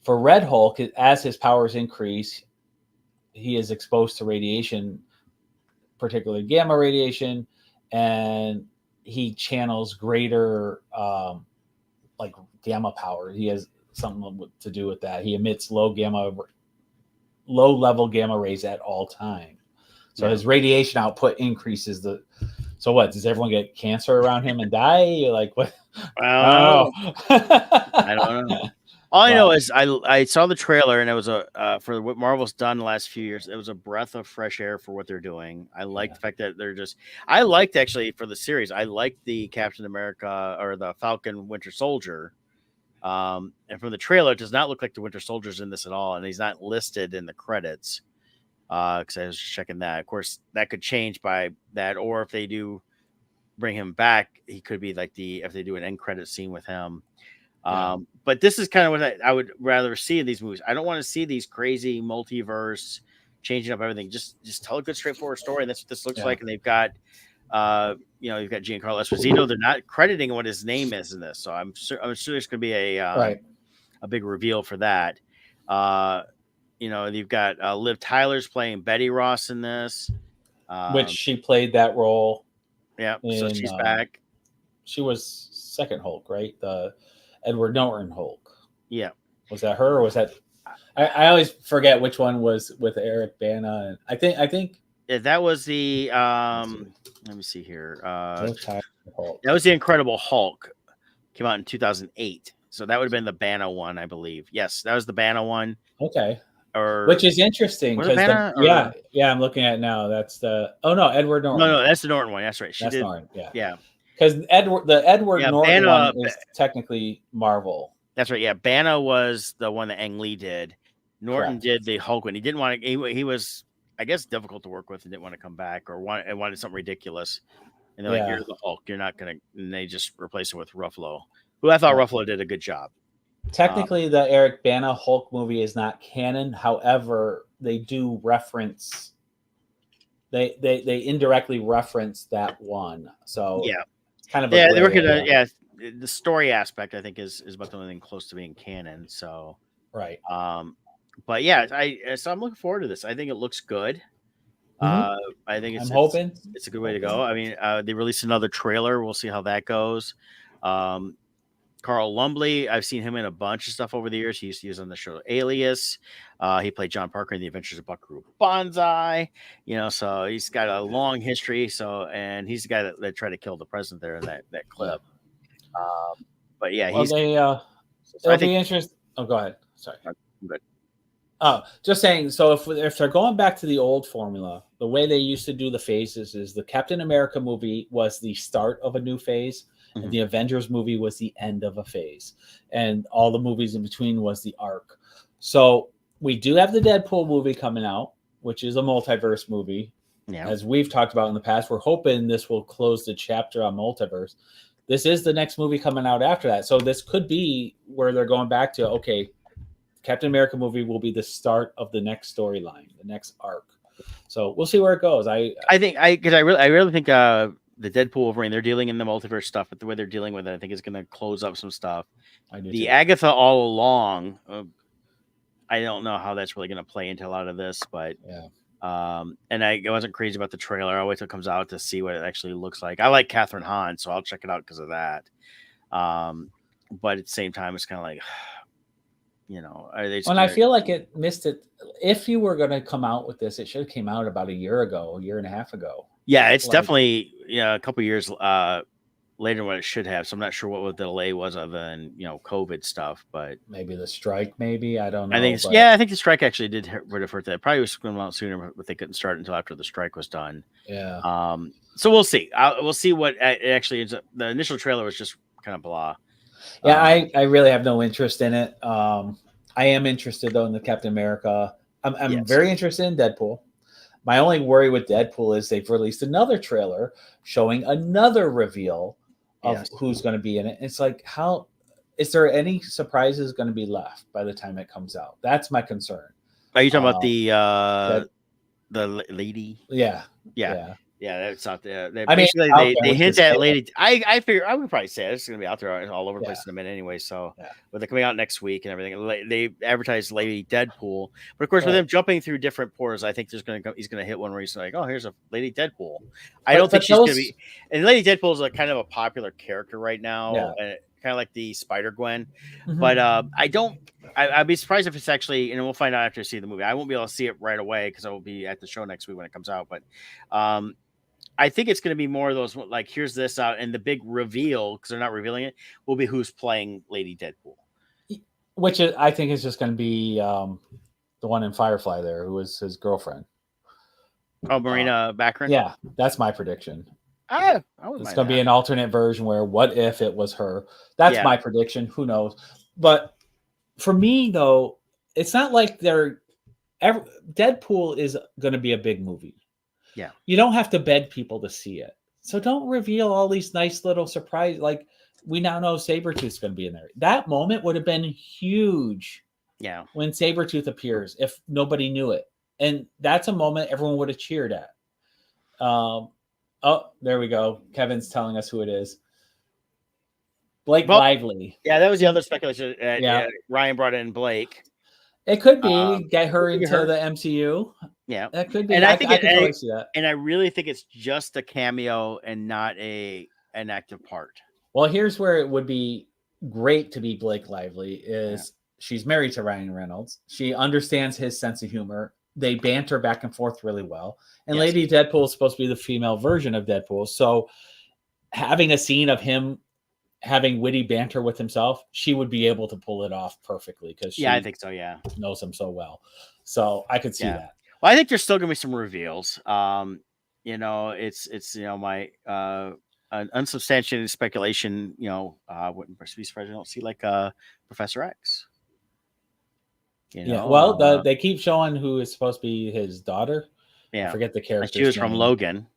For Red Hulk, as his powers increase, he is exposed to radiation, particularly gamma radiation, and he channels greater like gamma power. He has something to do with that. He emits low level gamma rays at all time. So his radiation output increases. So what, does everyone get cancer around him and die? Like what? I don't know. All I know is I saw the trailer, and it was for what Marvel's done the last few years. It was a breath of fresh air for what they're doing. I like the fact that I liked actually for the series. I liked the Captain America or the Falcon Winter Soldier. And from the trailer, it does not look like the Winter Soldier's in this at all, and he's not listed in the credits. Because I was just checking that. Of course, that could change by that, or if they do bring him back, he could be like if they do an end credit scene with him. But this is kind of what I would rather see in these movies. I don't want to see these crazy multiverse changing up everything. Just tell a good straightforward story. And that's what this looks like. And they've got, you've got Giancarlo Esposito. They're not crediting what his name is in this, so I'm sure there's going to be a big reveal for that. You've got Liv Tyler's playing Betty Ross in this, which she played that role. Yeah, so she's back. She was second Hulk, right? The Edward Norton Hulk. Yeah. Was that her, or was that? I always forget which one was with Eric Bana. I think that was the. Let me see here. That Hulk. was the Incredible Hulk. Came out in 2008, so that would have been the Bana one, I believe. Yes, that was the Bana one. Okay. Which is interesting because I'm looking at it now. That's Edward Norton. No, that's the Norton one. That's right. That's Norton. Yeah. Because the Edward Norton one is technically Marvel. That's right. Yeah, Bana was the one that Ang Lee did. Norton did the Hulk one. He didn't want to. He was, I guess, difficult to work with and didn't want to come back or wanted something ridiculous. And they're like, "You're the Hulk. You're not gonna." And they just replaced him with Ruffalo, who I thought Ruffalo did a good job. Technically, the Eric Bana Hulk movie is not canon. However, they do reference. They indirectly reference that one. So it's kind of they work at the story aspect. I think is about the only thing close to being canon. So right. But yeah, so I'm looking forward to this. I think it looks good. I think I'm hoping it's a good way to go. I mean, they released another trailer. We'll see how that goes. Carl Lumbly, I've seen him in a bunch of stuff over the years. He was on the show Alias. He played John Parker in The Adventures of Buckaroo Banzai. So he's got a long history. And he's the guy that tried to kill the president there in that clip. But yeah, he's. It'll be interesting. Oh, go ahead. Sorry. I'm good. Oh, just saying. So if they're going back to the old formula, the way they used to do the phases is the Captain America movie was the start of a new phase. And the Avengers movie was the end of a phase. And all the movies in between was the arc. So we do have the Deadpool movie coming out, which is a multiverse movie. Yeah. As we've talked about in the past, we're hoping this will close the chapter on multiverse. This is the next movie coming out after that. So this could be where they're going back to, okay, Captain America movie will be the start of the next storyline, the next arc. So we'll see where it goes. I really think the Deadpool Wolverine, they're dealing in the multiverse stuff, but the way they're dealing with it, I think is going to close up some stuff. The Agatha All Along, I don't know how that's really going to play into a lot of this, but And I wasn't crazy about the trailer. I'll wait till it comes out to see what it actually looks like. I like Catherine Hahn, so I'll check it out because of that. But at the same time, it's kind of like, are they? And I feel like it missed it. If you were going to come out with this, it should have came out about a year and a half ago. Yeah, it's definitely a couple years later than what it should have. So I'm not sure what the delay was other than COVID stuff, but maybe the strike. Maybe I don't know. I think I think the strike actually did hurt that. Probably was going to come out sooner, but they couldn't start until after the strike was done. Yeah. So we'll see. We'll see what it actually ends up. The initial trailer was just kind of blah. Yeah, I really have no interest in it. I am interested though in the Captain America. I'm very interested in Deadpool. My only worry with Deadpool is they've released another trailer showing another reveal of who's going to be in it. It's like, how is there any surprises going to be left by the time it comes out? That's my concern. Are you talking about the lady? Yeah. That's out there. They they hint at lady. I figure I would probably say it's going to be out there all over the place in a minute anyway. So, but they're coming out next week and everything. They advertised Lady Deadpool, but of course with him jumping through different portals, I think he's going to hit one where he's like, oh, here's a Lady Deadpool. I don't think she's going to be. And Lady Deadpool is like kind of a popular character right now, and kind of like the Spider Gwen. Mm-hmm. But I'd be surprised if it's actually, and we'll find out after I see the movie. I won't be able to see it right away because I will be at the show next week when it comes out. But I think it's going to be more of those like, here's this out, and the big reveal, because they're not revealing it, will be who's playing Lady Deadpool. Which I think is just going to be the one in Firefly there, who was his girlfriend. Oh, Marina Baccarin? Yeah, that's my prediction. It's going to be an alternate version where what if it was her? That's my prediction. Who knows? But for me, though, it's not like Deadpool is going to be a big movie. Yeah. You don't have to beg people to see it. So don't reveal all these nice little surprises. Like, we now know Sabretooth's going to be in there. That moment would have been huge. Yeah. When Sabretooth appears, if nobody knew it. And that's a moment everyone would have cheered at. Oh, there we go. Kevin's telling us who it is. Blake Lively. Yeah, that was the other speculation. Ryan brought in Blake. It could be get her into the MCU. Yeah, that could be. And I think I can totally see that. And I really think it's just a cameo and not an active part. Well, here's where it would be great to be Blake Lively. Is she's married to Ryan Reynolds. She understands his sense of humor. They banter back and forth really well. And Lady Deadpool is supposed to be the female version of Deadpool. So having a scene of him having witty banter with himself, she would be able to pull it off perfectly because I think so. Yeah, knows him so well. So I could see that. Well, I think there's still gonna be some reveals. It's my an unsubstantiated speculation. Wouldn't be surprised I don't see like Professor X. They keep showing who is supposed to be his daughter. Yeah, I forget the character. She was from Logan.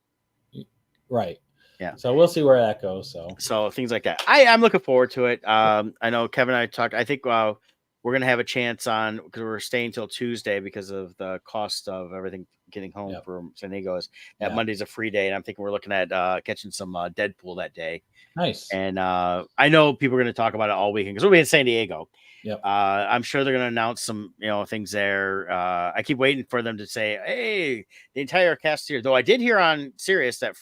Right. Yeah. So we'll see where that goes. So things like that. I'm looking forward to it. I know Kevin and I talked. I think we're going to have a chance on, because we're staying till Tuesday because of the cost of everything getting home from San Diego. Monday's a free day, and I'm thinking we're looking at catching some Deadpool that day. Nice. And I know people are going to talk about it all weekend because we'll be in San Diego. Yep. I'm sure they're going to announce some things there. I keep waiting for them to say, "Hey, the entire cast here." Though I did hear on Sirius that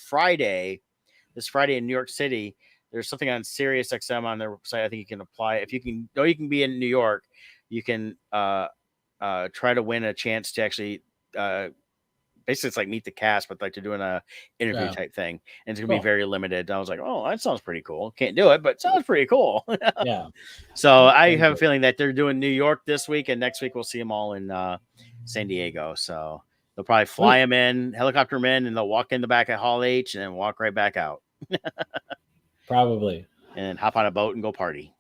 this Friday in New York City, there's something on Sirius XM on their website. I think you can apply if you can. No, you can be in New York. You can try to win a chance to actually basically it's like meet the cast, but like they're doing a interview type thing, and it's gonna be very limited. And I was like, oh, that sounds pretty cool. Can't do it, but it sounds pretty cool. Yeah. So I have a feeling that they're doing New York this week, and next week we'll see them all in San Diego. So they'll probably fly them in, helicopter them in, and they'll walk in the back at Hall H and then walk right back out. Probably. And then hop on a boat and go party.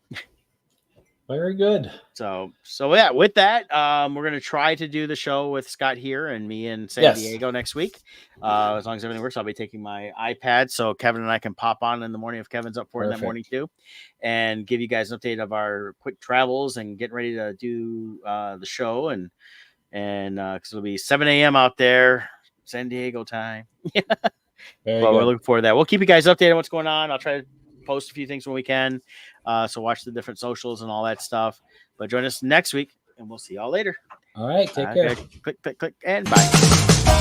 Very good. So yeah, with that, we're going to try to do the show with Scott here and me in San Diego next week. As long as everything works, I'll be taking my iPad so Kevin and I can pop on in the morning if Kevin's up for it in that morning too, and give you guys an update of our quick travels and getting ready to do the show. And because it'll be 7 a.m. out there, San Diego time. We're looking forward to that. We'll keep you guys updated on what's going on. I'll try to post a few things when we can. So watch the different socials and all that stuff. But join us next week, and we'll see y'all later. All right. Take care. Click, and bye.